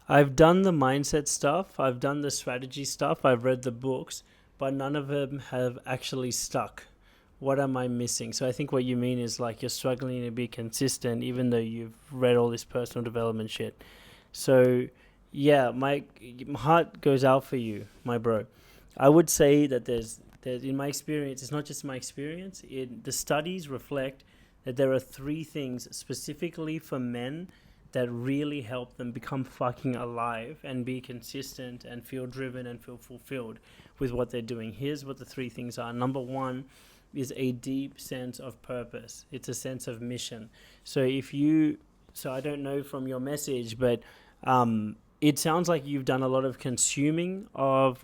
I've done the mindset stuff, I've done the strategy stuff, I've read the books, but none of them have actually stuck. What am I missing? So I think what you mean is like you're struggling to be consistent even though you've read all this personal development shit. So yeah, my heart goes out for you, my bro. I would say that there's in my experience, it's not just my experience, the studies reflect that there are three things specifically for men that really help them become fucking alive and be consistent and feel driven and feel fulfilled with what they're doing. Here's what the three things are. Number one is a deep sense of purpose. It's a sense of mission. So if you, so I don't know from your message, but it sounds like you've done a lot of consuming of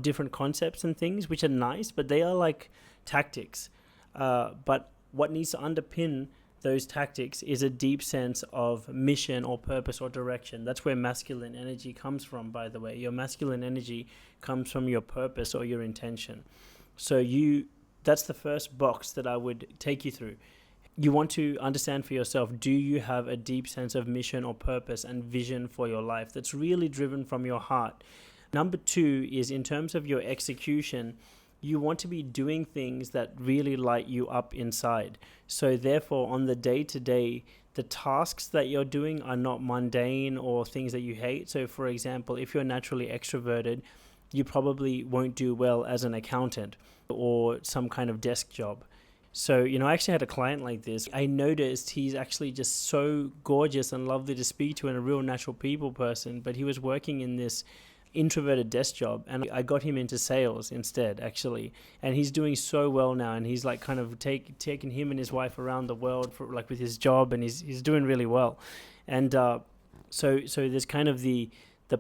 different concepts and things, which are nice, but they are like tactics. But what needs to underpin those tactics is a deep sense of mission or purpose or direction. That's where masculine energy comes from, by the way. Your masculine energy comes from your purpose or your intention. So that's the first box that I would take you through. You want to understand for yourself, do you have a deep sense of mission or purpose and vision for your life that's really driven from your heart? Number two is in terms of your execution, you want to be doing things that really light you up inside. So therefore, on the day to day, the tasks that you're doing are not mundane or things that you hate. So for example, if you're naturally extroverted, you probably won't do well as an accountant or some kind of desk job. So, I actually had a client like this. I noticed he's actually just so gorgeous and lovely to speak to and a real natural people person, but he was working in this introverted desk job and I got him into sales instead, actually. And he's doing so well now, and he's like kind of taking him and his wife around the world for like with his job, and he's doing really well. And so there's kind of the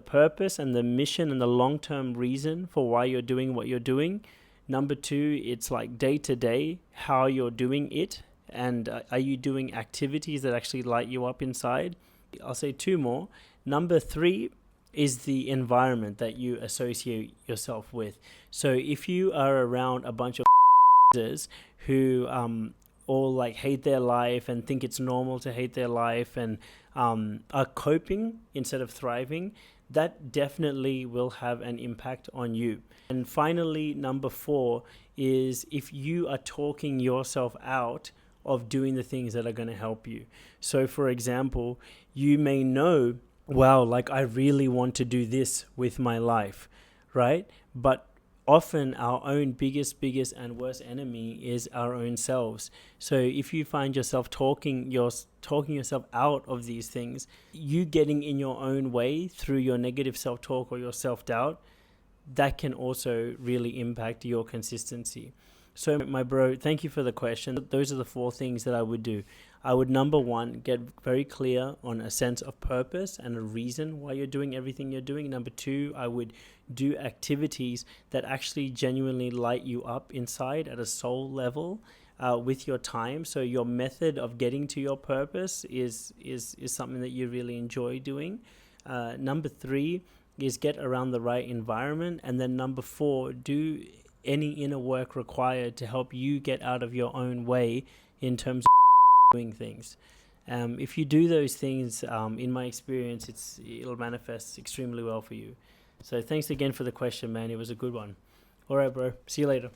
purpose and the mission and the long-term reason for why you're doing what you're doing. Number two, it's like day to day, how you're doing it. And are you doing activities that actually light you up inside? I'll say two more. Number three is the environment that you associate yourself with. So if you are around a bunch of who all like hate their life and think it's normal to hate their life and are coping instead of thriving, that definitely will have an impact on you. And finally, number four is if you are talking yourself out of doing the things that are going to help you. So for example, you may know, wow, like I really want to do this with my life, right? But often our own biggest and worst enemy is our own selves. So if you find yourself talking yourself out of these things, you getting in your own way through your negative self-talk or your self-doubt, that can also really impact your consistency. So my bro, thank you for the question. Those are the four things that I would do. I would, number one, get very clear on a sense of purpose and a reason why you're doing everything you're doing. Number two, I would do activities that actually genuinely light you up inside at a soul level with your time. So your method of getting to your purpose is something that you really enjoy doing. Number three is get around the right environment. And then number four, do any inner work required to help you get out of your own way in terms of doing things. If you do those things, in my experience, it'll manifest extremely well for you. So thanks again for the question, man. It was a good one. All right, bro. See you later.